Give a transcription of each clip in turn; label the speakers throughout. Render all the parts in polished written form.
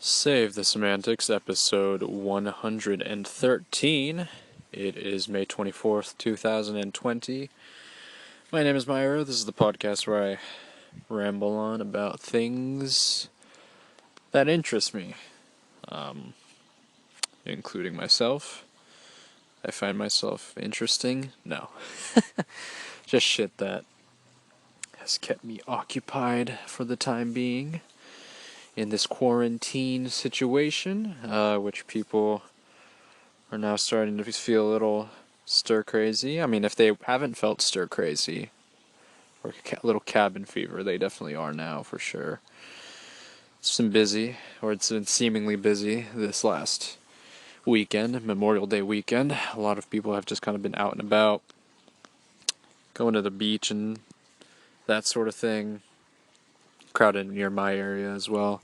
Speaker 1: Save the Semantics, episode 113. It is May 24th, 2020. My name is Myra. This is the podcast where I ramble on about things that interest me, including myself. I find myself interesting? No. Just shit that has kept me occupied for the time being in this quarantine situation, which people are now starting to feel a little stir crazy. I mean, if they haven't felt stir crazy or a little cabin fever, they definitely are now for sure. It's been busy, or it's been seemingly busy this last weekend, Memorial Day weekend. A lot of people have just kind of been out and about, going to the beach and that sort of thing. Crowded near my area as well.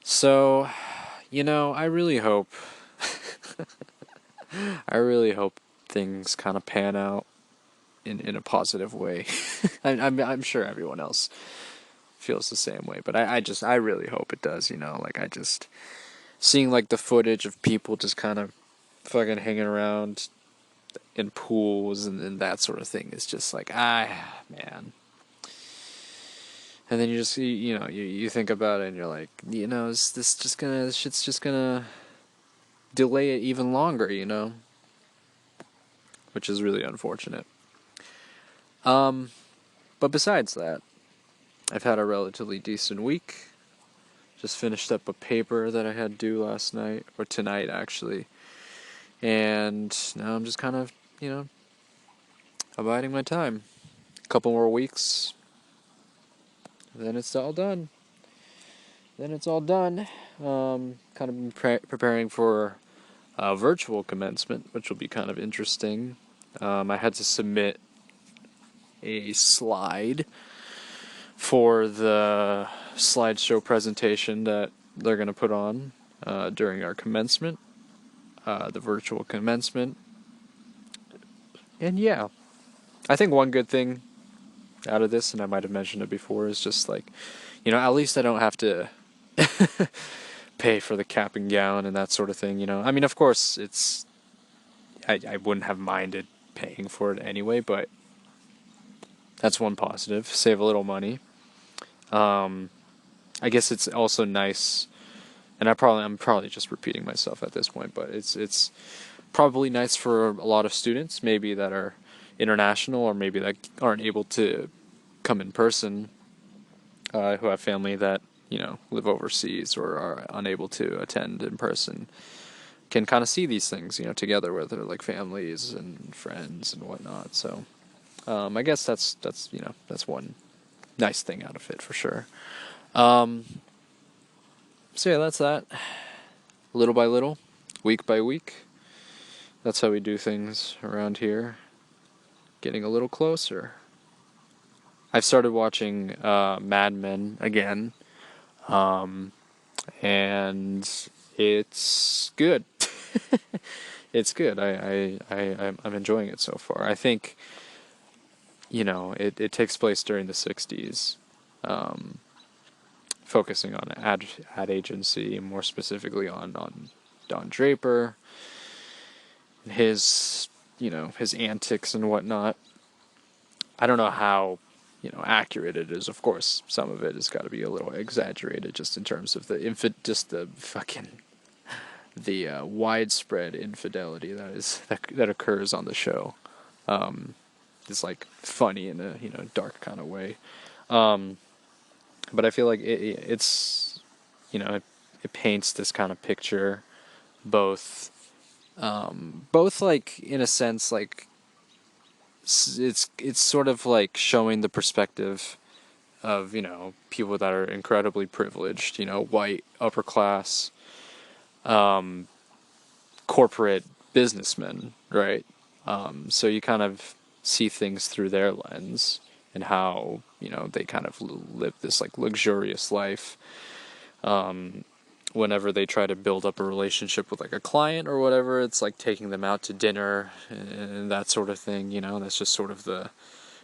Speaker 1: So, I really hope things kind of pan out in a positive way. I'm sure everyone else feels the same way, but I really hope it does. Seeing like the footage of people just kind of fucking hanging around in pools and that sort of thing is just like man. And then you just you think about it and you're like, is this shit's just gonna delay it even longer, which is really unfortunate. But besides that, I've had a relatively decent week. Just finished up a paper that I had due last night, or tonight actually. And now I'm just kind of, abiding my time. A couple more weeks, then it's all done. Kind of been preparing for a virtual commencement, which will be kind of interesting. I had to submit a slide for the slideshow presentation that they're going to put on during our commencement, the virtual commencement. And yeah, I think one good thing out of this, and I might have mentioned it before, is just like, at least I don't have to pay for the cap and gown and that sort of thing, I mean, of course, I wouldn't have minded paying for it anyway, but that's one positive. Save a little money. I guess it's also nice, and I'm probably just repeating myself at this point, but it's probably nice for a lot of students, maybe that are international or maybe that aren't able to come in person, who have family that live overseas or are unable to attend in person, can kind of see these things together with their like families and friends and whatnot. So I guess that's one nice thing out of it for sure. So yeah, that's that. Little by little, week by week. That's how we do things around here. Getting a little closer. I've started watching Mad Men again, and it's good. It's good. I'm enjoying it so far. I think, it takes place during the 60s, focusing on ad agency, more specifically on Don Draper, his antics and whatnot. I don't know how accurate it is. Of course, some of it has got to be a little exaggerated, just in terms of the widespread infidelity that occurs on the show. It's like funny in a dark kind of way, but I feel like it paints this kind of picture, both like in a sense like it's sort of like showing the perspective of people that are incredibly privileged, white upper class corporate businessmen, right? So you kind of see things through their lens and how they kind of live this like luxurious life. Whenever they try to build up a relationship with like a client or whatever, it's like taking them out to dinner and that sort of thing. That's just sort of the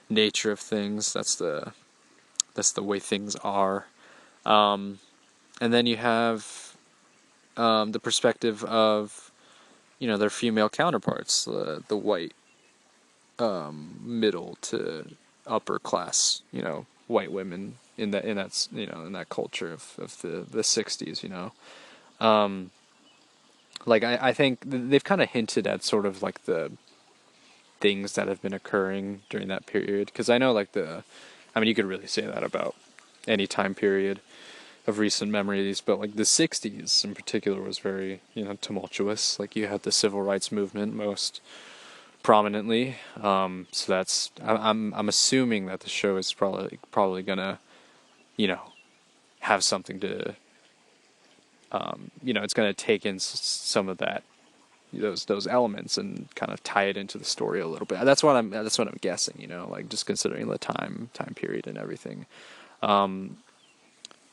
Speaker 1: nature of things. That's the way things are. And then you have the perspective of, you know, their female counterparts, the white middle to upper class, you know, white women in that culture of the 60s, you know. Um, like I think they've kind of hinted at sort of like the things that have been occurring during that period, because I know like I mean, you could really say that about any time period of recent memories, but like the 60s in particular was very, you know, tumultuous. Like you had the civil rights movement most prominently. So I'm assuming that the show is probably gonna, you know, have something to, you know, it's gonna take in some of those elements and kind of tie it into the story a little bit. That's what I'm guessing. You know, like just considering the time period and everything.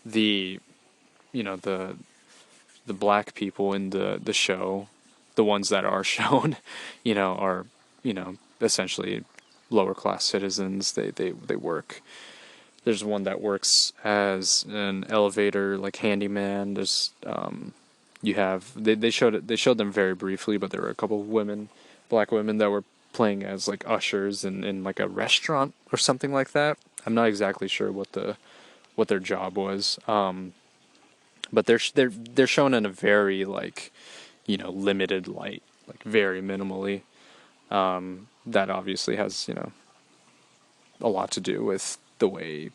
Speaker 1: The you know the black people in the show, the ones that are shown, you know, are, you know, essentially lower class citizens. They work. There's one that works as an elevator like handyman. There's you have they showed them very briefly, but there were a couple of women, black women that were playing as like ushers in like a restaurant or something like that. I'm not exactly sure what their job was. But they're shown in a very like, you know, limited light, like very minimally. That obviously has, you know, a lot to do with the way,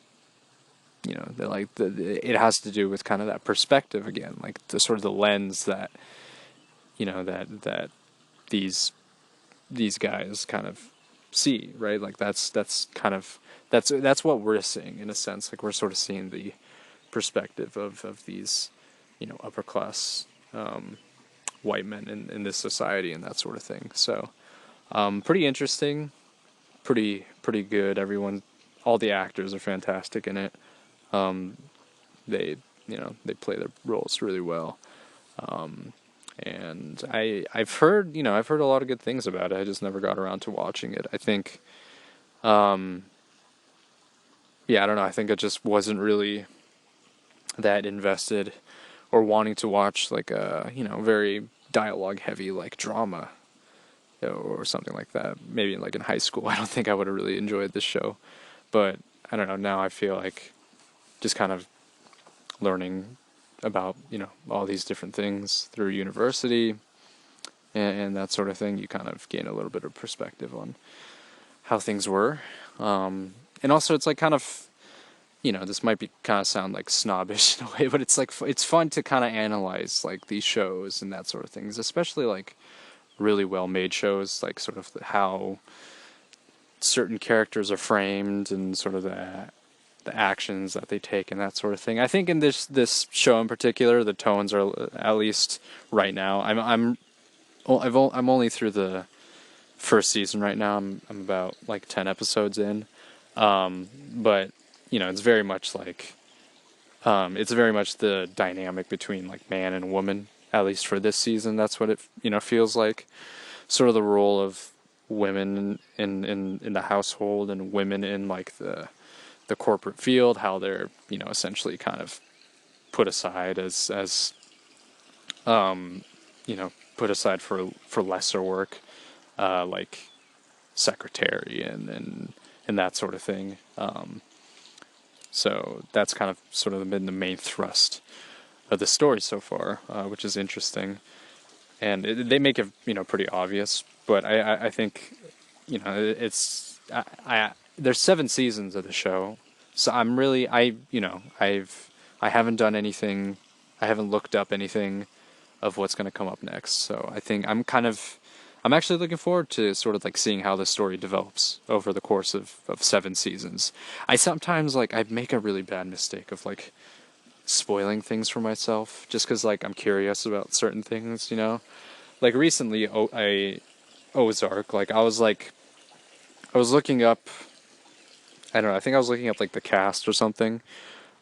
Speaker 1: you know, it has to do with kind of that perspective again, like the sort of the lens that, you know, that these guys kind of see, right? Like that's kind of that's what we're seeing in a sense. Like we're sort of seeing the perspective of these, you know, upper class white men in this society and that sort of thing. So pretty interesting, pretty good. Everyone, all the actors are fantastic in it. They, you know, they play their roles really well. And I've heard, you know, I've heard a lot of good things about it. I just never got around to watching it. I think yeah, I don't know. I think I just wasn't really that invested or wanting to watch like a, you know, very dialogue heavy like drama or something like that. Maybe like in high school, I don't think I would have really enjoyed this show. But I don't know. Now I feel like just kind of learning about, you know, all these different things through university and that sort of thing. You kind of gain a little bit of perspective on how things were. And also, it's like kind of, you know, this might be kind of sound like snobbish in a way, but it's like it's fun to kind of analyze like these shows and that sort of things, especially like really well made shows, like sort of how certain characters are framed and sort of the actions that they take and that sort of thing. I think in this show in particular, the tones are, at least right now. I'm only through the first season right now. I'm about like 10 episodes in, but you know, it's very much like it's very much the dynamic between like man and woman. At least for this season, that's what it, you know, feels like. Sort of the role of women in the household and women in like the corporate field, how they're, you know, essentially kind of put aside as you know, put aside for lesser work, like secretary and that sort of thing. So that's kind of sort of been the main thrust of the story so far, which is interesting. And they make it, you know, pretty obvious. But I think, you know, it's there's 7 seasons of the show, so I'm really you know, I haven't done anything, I haven't looked up anything of what's going to come up next. So I think I'm actually looking forward to sort of like seeing how the story develops over the course of 7 seasons. I sometimes like I make a really bad mistake of like spoiling things for myself just because like I'm curious about certain things, you know. Like recently, Ozark. Like I was looking up. I don't know. I think I was looking up like the cast or something.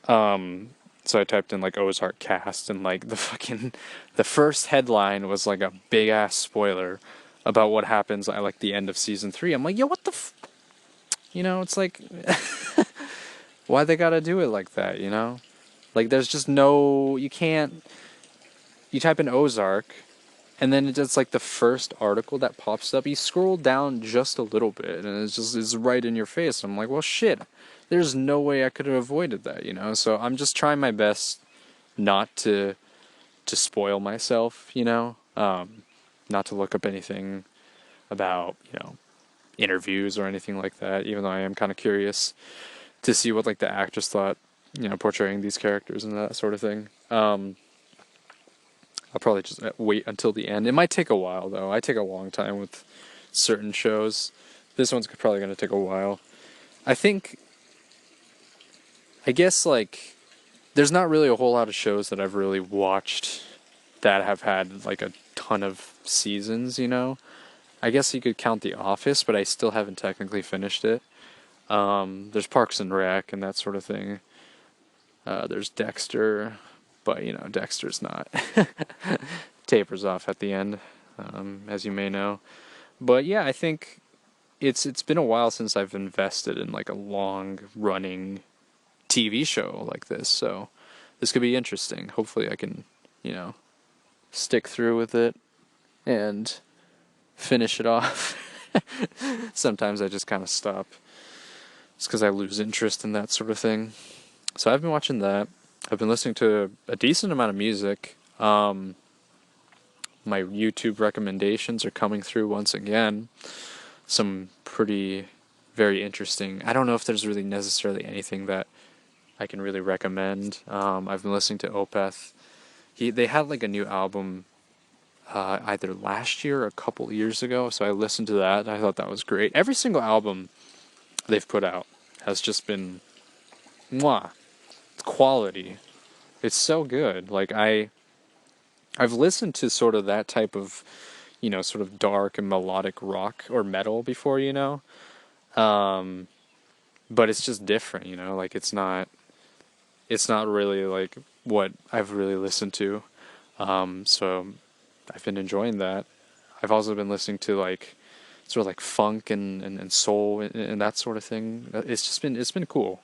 Speaker 1: So I typed in like Ozark cast, and like the first headline was like a big ass spoiler about what happens at like the end of season 3. I'm like, yo, what the, you know? It's like, why they gotta do it like that, you know? Like, there's just no, you can't, you type in Ozark, and then it's like the first article that pops up. You scroll down just a little bit, and it's right in your face. I'm like, well, shit. There's no way I could have avoided that, you know. So I'm just trying my best not to spoil myself, you know. Not to look up anything about, you know, interviews or anything like that. Even though I am kind of curious to see what like the actors thought, you know, portraying these characters and that sort of thing. I'll probably just wait until the end. It might take a while, though. I take a long time with certain shows. This one's probably going to take a while. I think, I guess, like, there's not really a whole lot of shows that I've really watched that have had, like, a ton of seasons, you know? I guess you could count The Office, but I still haven't technically finished it. There's Parks and Rec and that sort of thing. There's Dexter, but, you know, Dexter's not. Tapers off at the end, as you may know. But yeah, I think it's been a while since I've invested in like a long running TV show like this, so this could be interesting. Hopefully I can, you know, stick through with it and finish it off. Sometimes I just kind of stop. It's because I lose interest in that sort of thing. So I've been watching that. I've been listening to a decent amount of music. My YouTube recommendations are coming through once again. Some pretty, very interesting. I don't know if there's really necessarily anything that I can really recommend. I've been listening to Opeth. They had like a new album either last year or a couple years ago, so I listened to that. I thought that was great. Every single album they've put out has just been mwah. It's quality. It's so good. Like I've listened to sort of that type of, you know, sort of dark and melodic rock or metal before, you know. But it's just different, you know, like it's not really like what I've really listened to. So I've been enjoying that. I've also been listening to like sort of like funk and soul and that sort of thing. It's been cool.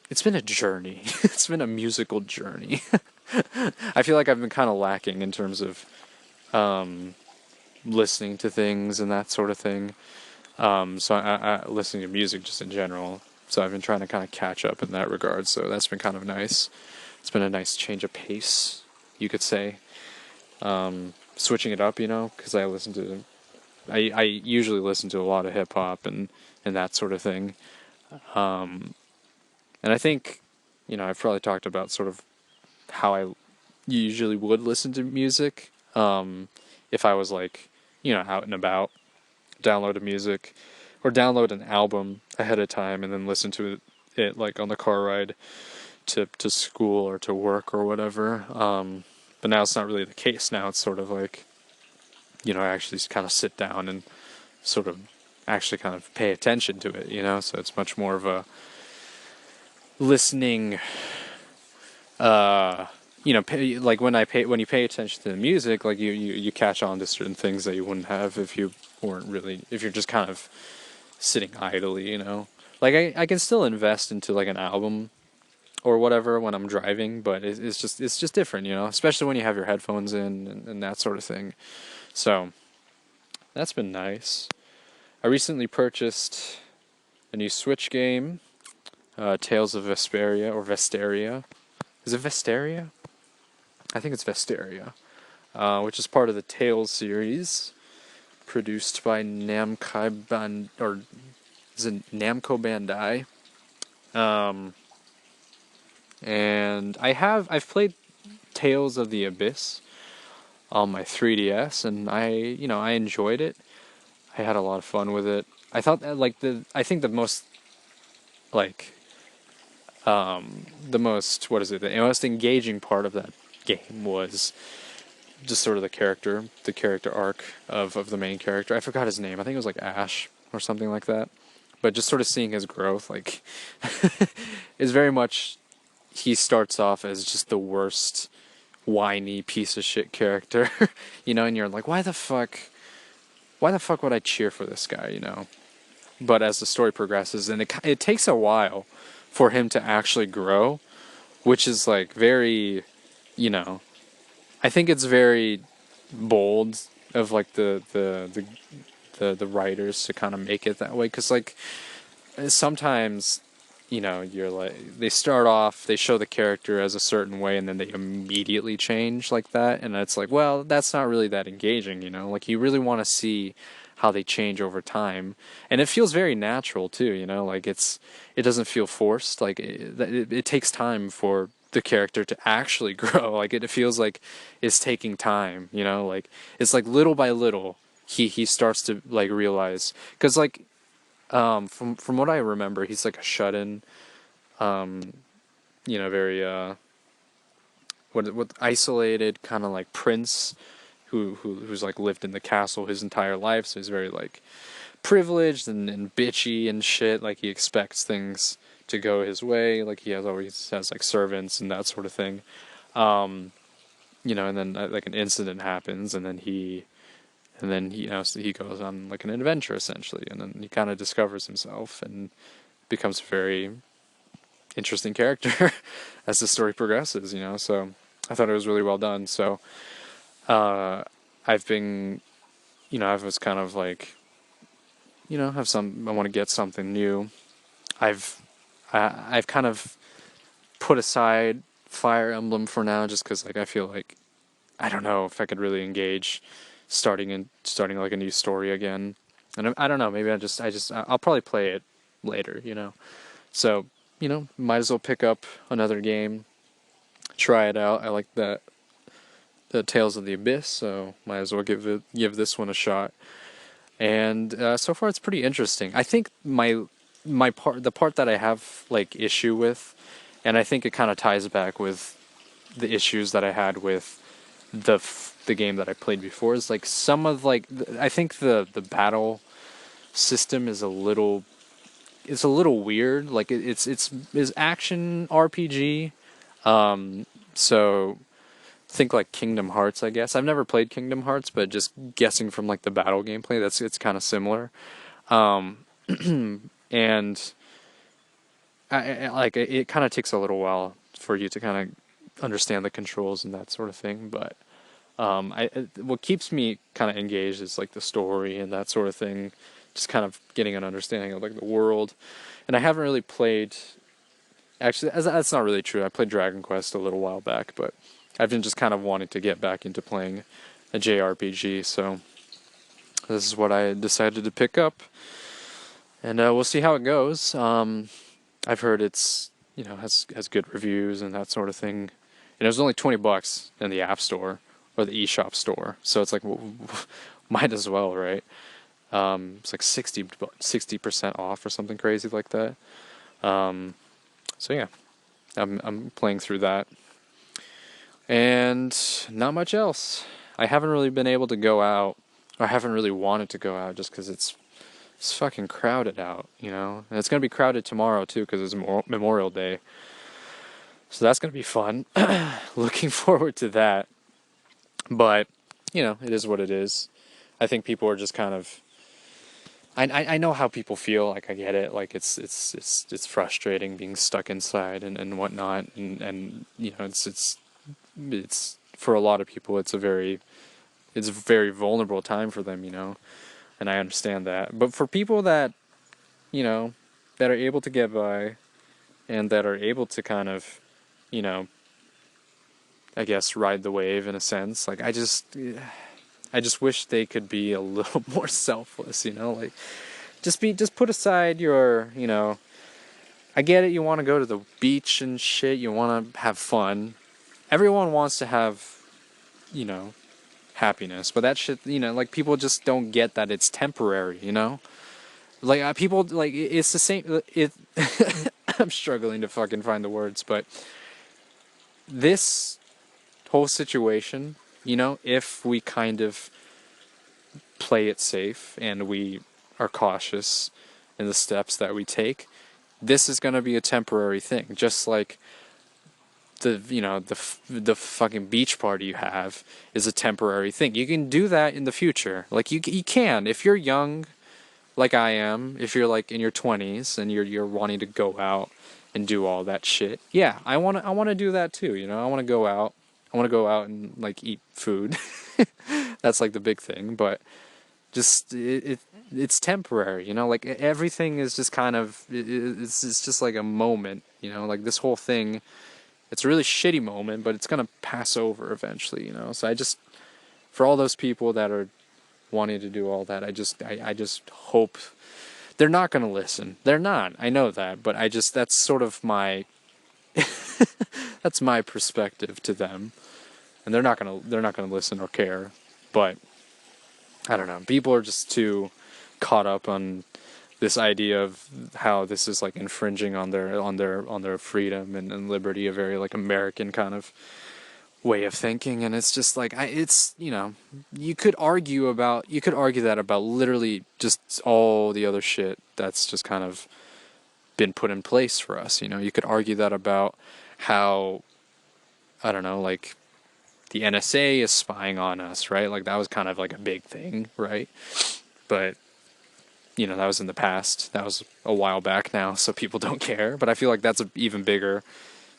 Speaker 1: It's been a journey. It's been a musical journey. I feel like I've been kind of lacking in terms of listening to things and that sort of thing. So I listening to music just in general. So I've been trying to kind of catch up in that regard. So that's been kind of nice. It's been a nice change of pace, you could say. Switching it up, you know, because I usually listen to a lot of hip hop and that sort of thing. And I think, you know, I've probably talked about sort of how I usually would listen to music if I was like, you know, out and about, download a music or download an album ahead of time and then listen to it like on the car ride to school or to work or whatever. But now it's not really the case. Now it's sort of like, you know, I actually kind of sit down and sort of actually kind of pay attention to it, you know, so it's much more of a listening, you know, like when you pay attention to the music, like you catch on to certain things that you wouldn't have if you weren't really, if you're just kind of sitting idly, you know. Like I can still invest into like an album or whatever when I'm driving, but it's just different, you know, especially when you have your headphones in and that sort of thing. So that's been nice. I recently purchased a new Switch game, Tales of Vesperia or Vesteria. Is it Vesteria? I think it's Vesteria, which is part of the Tales series, produced by Namco Bandai. And I've played Tales of the Abyss on my 3DS, and I enjoyed it. I had a lot of fun with it. I thought that I think the most like the most the most engaging part of that game was just sort of the character arc of the main character. I forgot his name. I think it was like Ash or something like that. But just sort of seeing his growth, like, is very much, he starts off as just the worst whiny piece of shit character, you know, and you're like, why the fuck would I cheer for this guy, you know? But as the story progresses, and it takes a while for him to actually grow, which is like very, you know, I think it's very bold of like the writers to kind of make it that way, because like sometimes, you know, you're like, they start off, they show the character as a certain way and then they immediately change like that, and it's like, well, that's not really that engaging, you know, like you really want to see how they change over time, and it feels very natural too, you know, like it doesn't feel forced, like it takes time for the character to actually grow, like it feels like it's taking time, you know, like it's like little by little he starts to like realize, because like from what I remember, he's like a shut-in, you know, very what isolated kind of like prince who's like lived in the castle his entire life, so he's very like privileged and bitchy and shit. Like he expects things to go his way. Like he always has like servants and that sort of thing. You know, and then like an incident happens, and then he, you know, so he goes on like an adventure essentially, and then he kind of discovers himself and becomes a very interesting character as the story progresses, you know. So I thought it was really well done. So I've been, you know, I was kind of like, you know, I want to get something new. I've kind of put aside Fire Emblem for now, just because like I feel like I don't know if I could really engage starting like a new story again. And I don't know, maybe I'll probably play it later, you know. So, you know, might as well pick up another game, try it out. I like the Tales of the Abyss, so might as well give this one a shot. And so far it's pretty interesting. I think the part that I have like issue with, and I think it kind of ties back with the issues that I had with the game that I played before, is like some of like I think the battle system is a little weird. Like it's action RPG. So think like Kingdom Hearts, I guess. I've never played Kingdom Hearts, but just guessing from like the battle gameplay, it's kind of similar. And like it kind of takes a little while for you to kind of understand the controls and that sort of thing, but what keeps me kind of engaged is like the story and that sort of thing, just kind of getting an understanding of like the world. And I haven't really played. Actually, that's not really true. I played Dragon Quest a little while back, but I've been just kind of wanting to get back into playing a JRPG. So this is what I decided to pick up, and we'll see how it goes. I've heard it's, you know, has good reviews and that sort of thing. And it was only $20 in the App Store or the eShop store, so it's like, might as well, right? It's like 60% off or something crazy like that. So yeah, I'm playing through that, and not much else. I haven't really been able to go out. I haven't really wanted to go out just because it's fucking crowded out, you know. And it's gonna be crowded tomorrow too because it's Memorial Day. So that's gonna be fun. Looking forward to that. But you know, it is what it is. I think people are just kind of. I know how people feel. Like I get it. Like it's frustrating being stuck inside and whatnot. And you know, it's for a lot of people. It's a very vulnerable time for them. You know, and I understand that. But for people that, you know, that are able to get by, and that are able to kind of, you know, I guess ride the wave in a sense. Like I just wish they could be a little more selfless, you know, like just put aside your, you know, I get it, you want to go to the beach and shit, you want to have fun. Everyone wants to have, you know, happiness, but that shit, you know, like people just don't get that it's temporary, you know? Like people like it's the same I'm struggling to fucking find the words, but this whole situation, you know, if we kind of play it safe and we are cautious in the steps that we take, this is going to be a temporary thing. Just like the fucking beach party you have is a temporary thing. You can do that in the future. Like you can if you're young, like I am. If you're like in your 20s and you're wanting to go out and do all that shit. Yeah, I want to do that too, you know. I want to go out. I want to go out and like eat food. That's like the big thing, but just it's temporary, you know. Like everything is just kind of it's just like a moment, you know. Like this whole thing, it's a really shitty moment, but it's gonna pass over eventually, you know. So I just, for all those people that are wanting to do all that, I just hope they're not gonna listen. They're not. I know that, but that's sort of my that's my perspective to them, and they're not gonna listen or care. But I don't know. People are just too caught up on this idea of how this is like infringing on their freedom and liberty, a very like American kind of way of thinking. And it's just like it's, you know, you could argue that about literally just all the other shit that's just kind of been put in place for us. You know, you could argue that about how, I don't know, like the NSA is spying on us, right? Like that was kind of like a big thing, right? But you know, that was in the past. That was a while back now, so people don't care. But I feel like that's an even bigger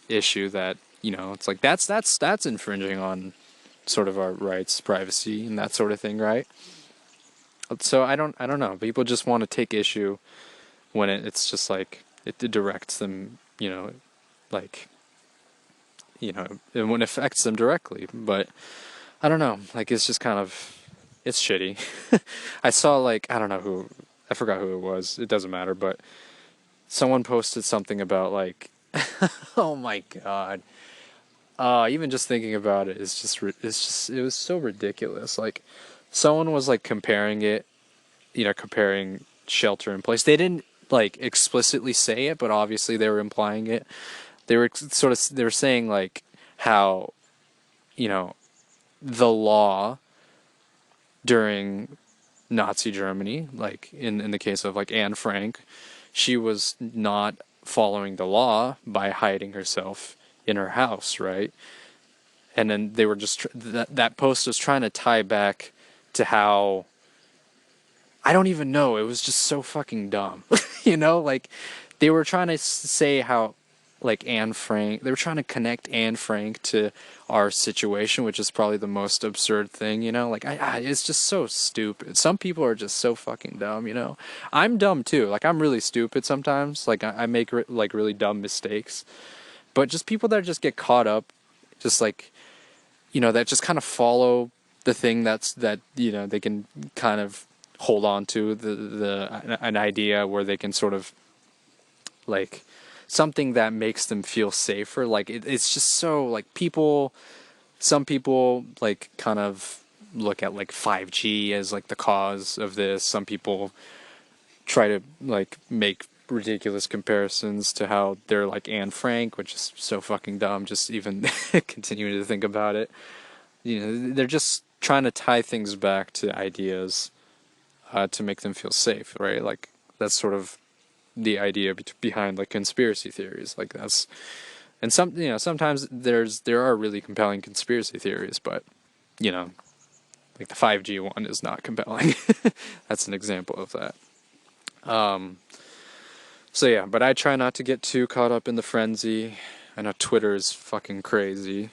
Speaker 1: issue that, you know, it's like that's infringing on sort of our rights, privacy, and that sort of thing, right? So I don't know. People just want to take issue when it's just like it directs them, you know, like, you know, when it affects them directly. But I don't know. Like it's just kind of, it's shitty. I saw like, I forgot who it was. It doesn't matter, but someone posted something about like, oh my god. Even just thinking about it is it was so ridiculous. Like, someone was like comparing it, you know, comparing Shelter in Place. They didn't like explicitly say it, but obviously they were implying it. They were saying like how, you know, the law during Nazi Germany, like in the case of like Anne Frank, she was not following the law by hiding herself in her house, right? And then they were just that post was trying to tie back to how, I don't even know, it was just so fucking dumb. You know, like they were trying to say how like Anne Frank, they were trying to connect Anne Frank to our situation, which is probably the most absurd thing, you know? Like it's just so stupid. Some people are just so fucking dumb, you know? I'm dumb too. Like I'm really stupid sometimes. Like I make like really dumb mistakes. But just people that just get caught up, just like, you know, that just kind of follow the thing that, you know, they can kind of hold on to an idea where they can sort of like something that makes them feel safer. Like it's just so like some people like kind of look at like 5G as like the cause of this. Some people try to like make ridiculous comparisons to how they're like Anne Frank, which is so fucking dumb, just even continuing to think about it. You know, they're just trying to tie things back to ideas to make them feel safe, right? Like that's sort of the idea behind like conspiracy theories. Like that's, and some, you know, sometimes there are really compelling conspiracy theories, but you know, like the 5G one is not compelling. That's an example of that. So yeah, but I try not to get too caught up in the frenzy. I know Twitter is fucking crazy.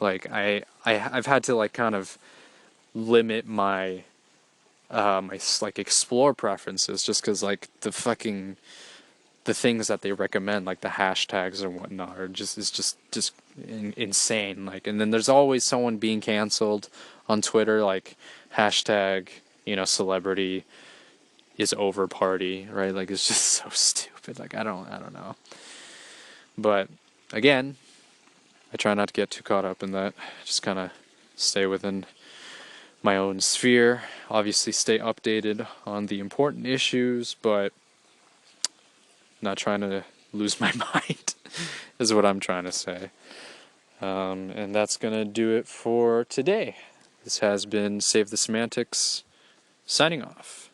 Speaker 1: Like I've had to like kind of limit my my like explore preferences, just because like the things that they recommend, like the hashtags and whatnot, are just insane. Like, and then there's always someone being canceled on Twitter, like hashtag, you know, celebrity is over party, right? Like it's just so stupid. Like I don't know. But again, I try not to get too caught up in that. Just kind of stay within my own sphere. Obviously stay updated on the important issues, but not trying to lose my mind is what I'm trying to say. And that's gonna do it for today. This has been Save the Semantics, signing off.